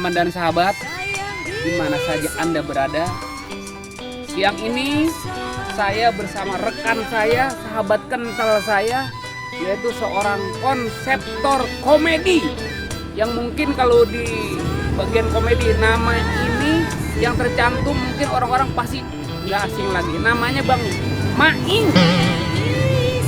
teman-teman dan sahabat, di mana saja Anda berada. Siang ini saya bersama rekan saya, sahabat kental saya, yaitu seorang konseptor komedi yang mungkin kalau di bagian komedi nama ini yang tercantum mungkin orang-orang pasti nggak asing lagi. Namanya Bang Maing.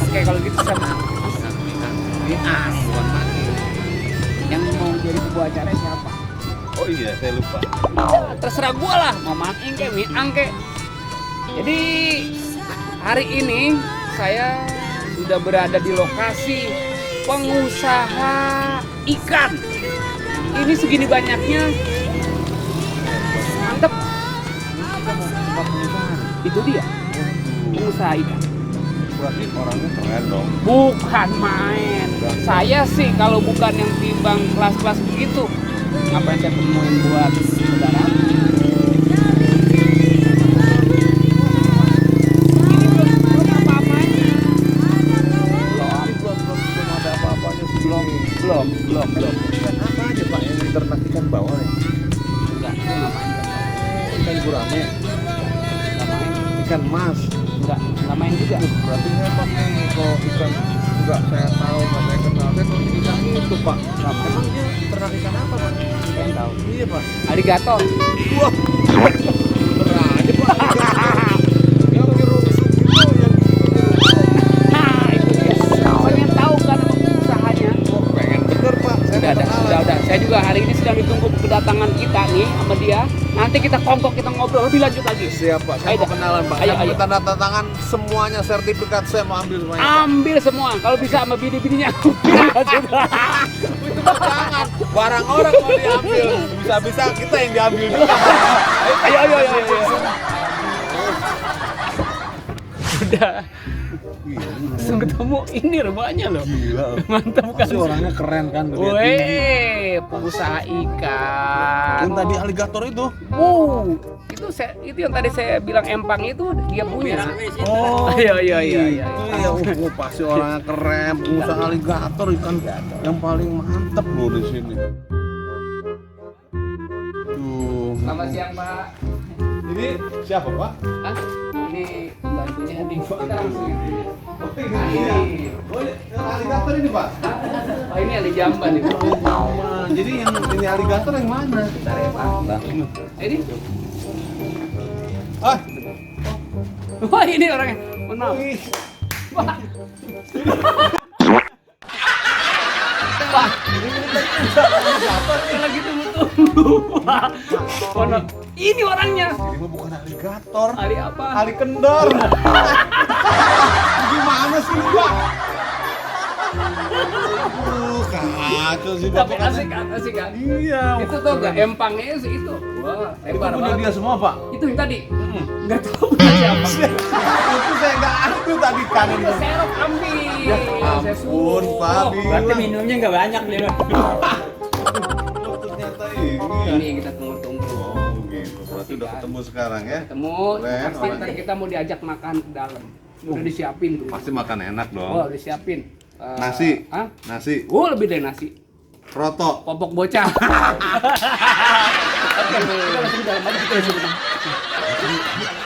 Oke, kalau gitu sama bukan Maing. Yang mau jadi sebuah acara siapa? Oh iya, saya lupa. Terserah gua lah, mau Maing kek, Miang kek. Jadi hari ini saya sudah berada di lokasi pengusaha ikan. Ini segini banyaknya, mantep. Itu dia, pengusaha ikan. Berarti orangnya keren dong. Bukan main. Saya sih kalau bukan yang timbang kelas-kelas begitu, ngapain saya temuin buat saudara? Belum. Ikan apa aja Pak yang diternak ikan bawal ya? Enggak, itu ngapain? Ikan gurame, Ngapain? ikan mas. Enggak main juga. Berarti hebat nih kalau ikan enggak saya tahu, enggak saya kenal. Saya tahu ikan itu Pak. Emang dia ternak ikan apa Pak? Saya tahu. Iya Pak. Aligator. Wah, bener aja Pak. Yang dirusuk itu yang Nah, itu dia. Pengen tahu kan usahanya. pengen bener Pak. Saya mau kenalan. Udah. Saya juga hari ini sedang ditunggu kedatangan kita nih sama dia. Nanti kita kongkok, kita ngobrol lebih lanjut lagi. Siap Pak, saya Ayo, mau kenalan Pak. ayo. Saya mau tanda tangan semuanya, sertifikat saya mau ambil semuanya Pak. Ambil semua. Kalau bisa sama bini-bininya. Itu Pak jangan, barang orang mau diambil. Bisa-bisa kita yang diambil juga. Ayo. Udah. Langsung ketemu ini rumahnya loh. Gila. Mantap kan? Pasti orangnya keren kan. Weh, pengusaha ikan. Yang tadi aligator itu. Itu yang tadi saya bilang empang itu dia punya. Oh, Iya. Itu ya, pasti orangnya keren. Pengusaha aligator ikan yang paling mantep loh di sini. Tuh. Selamat siang, Pak. Ini siapa Pak? Hah? Ini pembantunya di kita langsung. Oh, aligator ini Pak. Oh, ini ada jamban itu. Jadi yang ini aligator yang mana? Bentar ya, Pak. Ini. Ah, Wah, ini orangnya. Mohon maaf. Wah. Wah, ini lagi tunggu-tunggu. Wah, ini orangnya. ini mah bukan aligator. Ali apa? Ali kendor. Gimana sih lu Pak? Kacau sih Tapi Bapak. asik kan? Iya. Itu tuh gak empangnya itu. Wah, Itu lebar punya banget. dia semua Pak. Itu yang tadi. Nggak tahu punya siapa. Itu saya nggak ambil tadi kanan. Itu serok ambil. Ya Saya suruh. ampun Pak. Berarti minumnya nggak banyak dia. Ternyata ini. Ini kita tunggu-tunggu. Oh gitu. Berarti udah ketemu sekarang ya. Ketemu, Keren, pasti orang. ntar kita mau diajak makan ke dalam. Udah disiapin tuh. Pasti makan enak dong. Oh, udah disiapin. Nasi. Hah? Nasi. Lebih dari nasi. Roto. Popok bocah. Oke, kita langsung ke dalam aja, kita langsung ke dalam.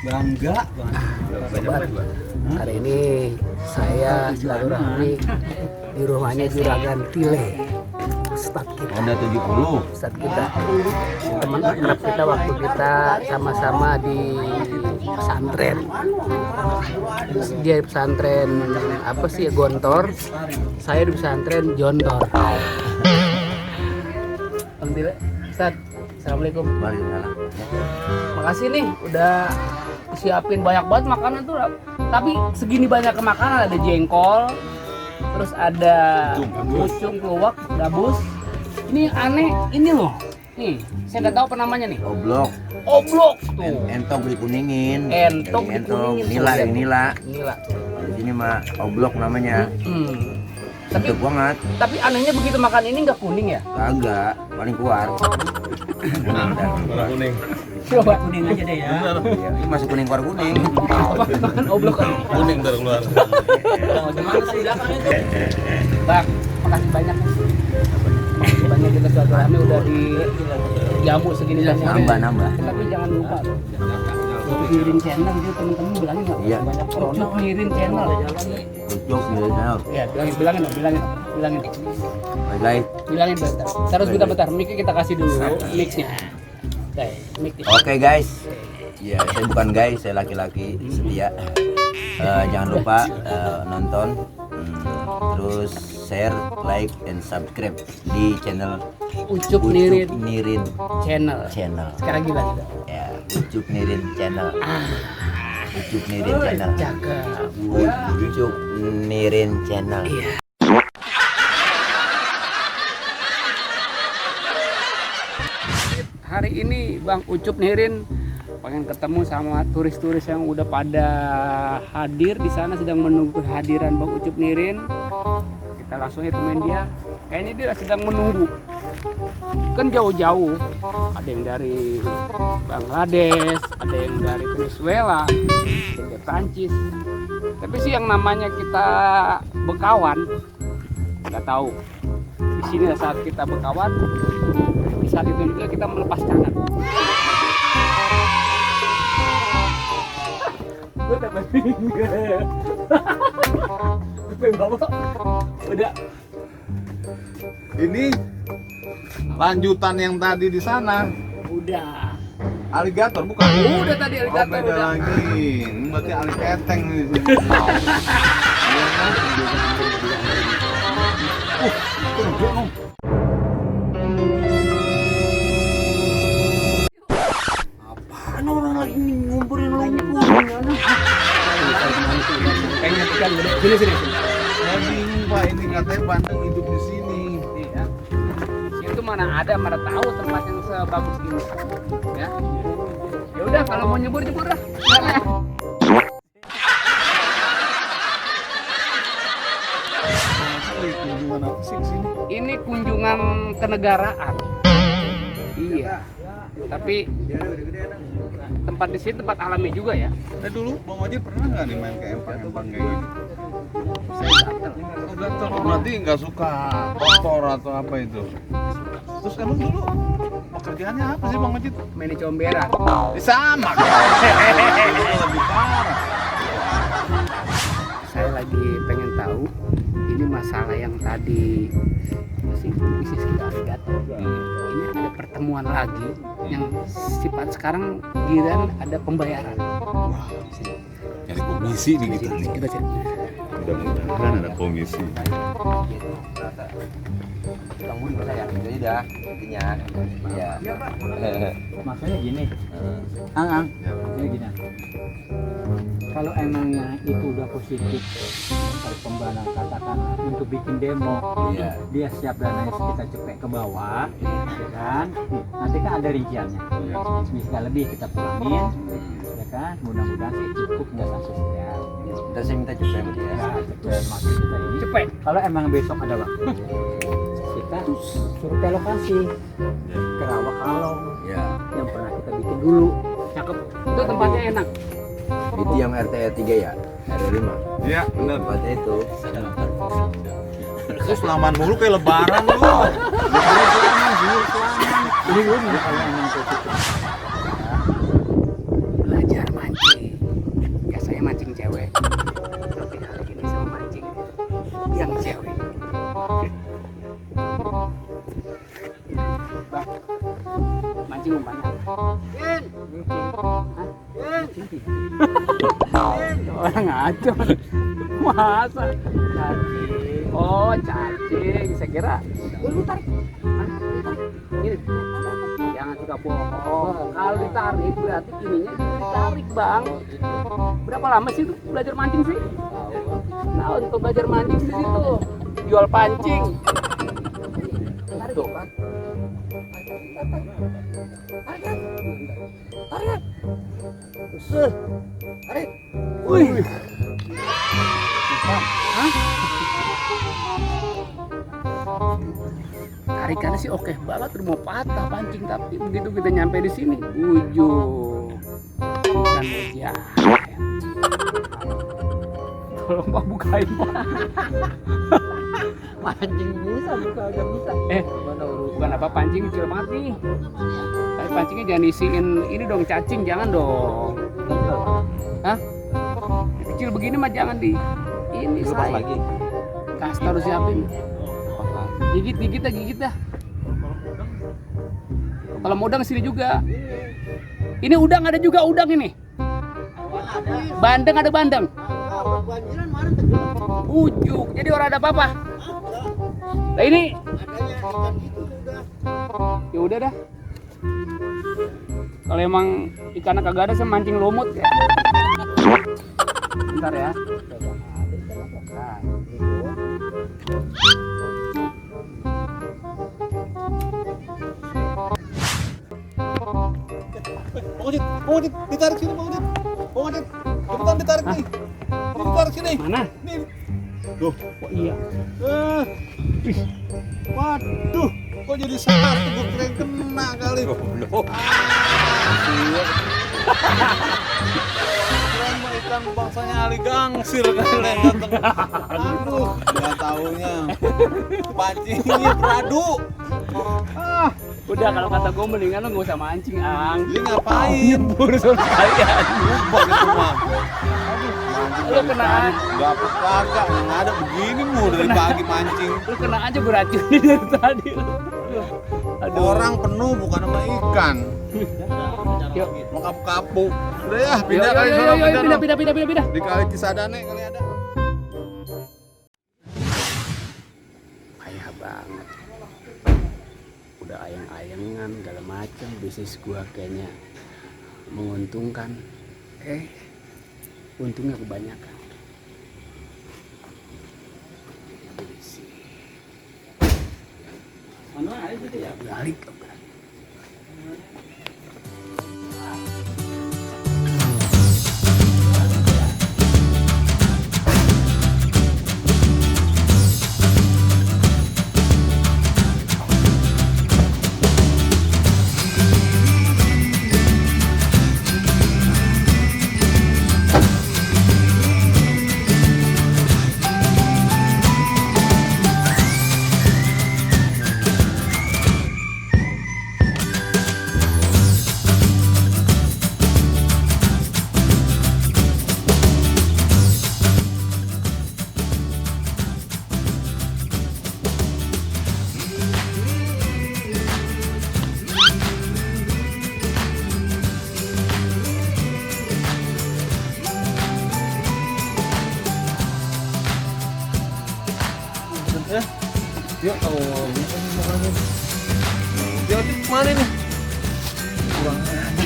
Bangga. Sobat, hari ini saya silaturahmi di rumahnya Juragan Tile, Ustadz kita. Ada 70. Ustadz kita, teman akrab kita waktu kita sama-sama di pesantren. Dia di pesantren apa sih ya, Gontor. Saya di pesantren Jontor. Bang Tile, Ustadz, assalamualaikum. Waalaikumsalam. Makasih nih udah siapin banyak banget makanan tuh, tapi segini banyak ke makanan. Ada jengkol, terus ada pucung, keluak, gabus. Ini yang aneh ini loh, Nih, saya nggak tahu apa namanya nih. Oblok. Oblok tuh. Entok dikuningin. Entok Daging dikuningin. Nila, yang nila. Nila. Di sini mah oblok namanya. Tapi Empuk banget. tapi anehnya begitu makan ini nggak kuning ya? Kagak, paling keluar. Warna kuning. Coba. Kuning aja deh ya. Bener. Iya, ini masuk kuning keluar kuning. Apa makan oblok kan? Kuning ntar keluar. Gimana sih belakang itu? Bang, makasih banyak. Makasih banyak kita silaturahmi udah di jamu segini banyak. Nambah. Tapi jangan lupa Nirin channel itu teman-teman bilangin nggak? Iya. Banyak Ucup Nirin channel. Ucuk milenial. Ya, bilangin. Baik guys. Bilangin bentar. Terus bentar. Mic-nya kita kasih dulu mix-nya. Oke, mic. Oke guys. Ya, saya bukan guys, saya laki-laki setia. Jangan lupa nonton, terus share, like, and subscribe di channel Ucup Nirin Nirin channel. Sekarang gila gitu. Ya, Ucup Nirin channel. Ucup Nirin channel. Cakep. Ucup Nirin channel. Iya. Hari ini Bang Ucup Nirin pengen ketemu sama turis-turis yang udah pada hadir di sana, sedang menunggu kehadiran Bang Ucup Nirin. Kita langsung temuin dia. Kayaknya dia sedang menunggu. Kan jauh-jauh. Ada yang dari Bangladesh, ada yang dari Venezuela, ada yang dari Prancis. Tapi sih yang namanya kita bekawan, nggak tahu. Di sini saat kita bekawan, di saat itu juga kita melepas kangen. Gue dapat udah. Ini lanjutan yang tadi di sana. Udah. Aligator bukan? Udah tadi Oh, aligator beda udah. lagi. Ini berarti aliketeng di sini. Apaan orang lagi ngumpulin lumpur? Kayaknya ikan gede. Sini. Saya bingung Pak, ini katanya Bandung hidup di sini. Iya. Itu mana ada, mana tahu tempat yang sebagus ini. Ya. Ya udah, kalau mau nyebur dah. Kunjungan apa sih ke sini? Ini kunjungan kenegaraan. Iya. Tapi tempat di sini tempat alami juga ya. Dulu Bang Wajid pernah nggak nih main ke empang-empang kayak gini? Saya gatel. Oh, gatel. Berarti nggak suka kotor atau apa itu? Terus kamu dulu pekerjaannya apa sih Bang Wajid? Main comberan. Sama kan? Dulu lebih parah. Saya lagi pengen tahu ini masalah yang tadi masih bisnis kita gatel. Ini ada pertemuan lagi yang sifat sekarang giliran ada pembayaran. Jadi komisi nih kita nih. Kita cek. Mudah-mudahan ada komisi. Kamu di mana ya? Jadi dah intinya. Ya. Maksudnya gini. Ang. Ini gini. Kalau emangnya itu udah positif, kalau pembanang katakan untuk bikin demo, Iya. dia siap dananya kita cepet ke bawah, ya kan? Nanti kan ada rinciannya. Bisa lebih kita pulangin, ya kan? Mudah-mudahan sih cukup nggak sampai sekian. Kita saya minta cepet sama dia. Nah, cepet maksud kita ini. Cepet. Kalau emang besok ada waktu, kita suruh ke lokasi ke Rawa Kalong Ya. yang pernah kita bikin dulu. Cakep. Itu tempatnya enak. Itu yang RT 3 ya? RT 5. Iya, benar. Tempatnya itu. Terus selaman mulu kayak lebaran lu. Ini belum ya kalau emang positif. Belajar mancing. Biasanya mancing cewek. Tapi hari ini saya mancing yang cewek. Bang, mancing umpannya. Orang ngaco. Masa? Cacing. Oh, cacing. Saya kira. Lu tarik. Hah? Lu tarik. Ini. Jangan suka bohong. Kalau ditarik berarti ininya ditarik, Bang. Berapa lama sih lu belajar mancing sih? Nah, untuk belajar mancing di situ jual pancing. Tuh kan. Wih. Hah? Tarikannya sih oke banget, udah mau patah pancing, tapi begitu kita nyampe di sini, ujung dan ya. Tolong Pak bukain Pak. Mancing bisa, buka aja bisa. Mana bukan apa, pancing kecil banget nih. Tapi pancingnya jangan isiin ini dong, cacing, jangan dong. Hah? Kecil begini mah jangan di ini saya. Kasih harus siapin. Gigit dah. Kalau mau udang sini juga. Ini udang ada juga udang ini. Bandeng ada bandeng. Ujuk. Jadi orang ada apa-apa. Nah ini. Ya udah dah. Kalau emang ikannya kagak ada, saya mancing lumut ya. Bentar ya. Nah. Bang Ojit, ditarik sini Bang Ojit. Bang Ojit, cepetan ditarik nih. Ditarik sini. Mana? Nih. Tuh. Oh iya. Waduh, kok jadi satu? Gue kira kena kali. Keren mah ikan bangsanya Ali Gangsir kali datang. Aduh, nggak taunya pancingnya beradu. Udah kalau kata gue mendingan lo nggak usah mancing, Ang. Dia ngapain? Nyebur sekalian. Lupa gitu mah. Lu kena, Gak kagak, yang ada begini mu dari pagi mancing. lu kena aja beracunin dari tadi. Aduh. Orang penuh bukan sama ikan. Yuk. Mau kapu-kapu. Udah ya, Yuk, pindah yuk, kali yuk, sana, yuk, pindah. pindah. Di kali Cisadane kali ada. Kaya banget. Udah ayang-ayangan segala macam, bisnis gua kayaknya menguntungkan. Untungnya kebanyakan. Mana aja gitu ya? Balik. Ya Allah, dia di mana nih? Kurang aja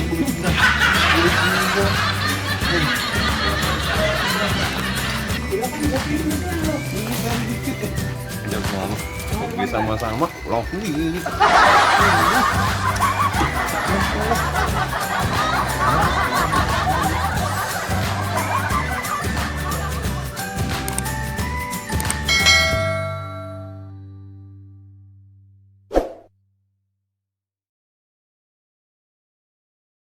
udah sama, pergi sama-sama, pulang sendiri.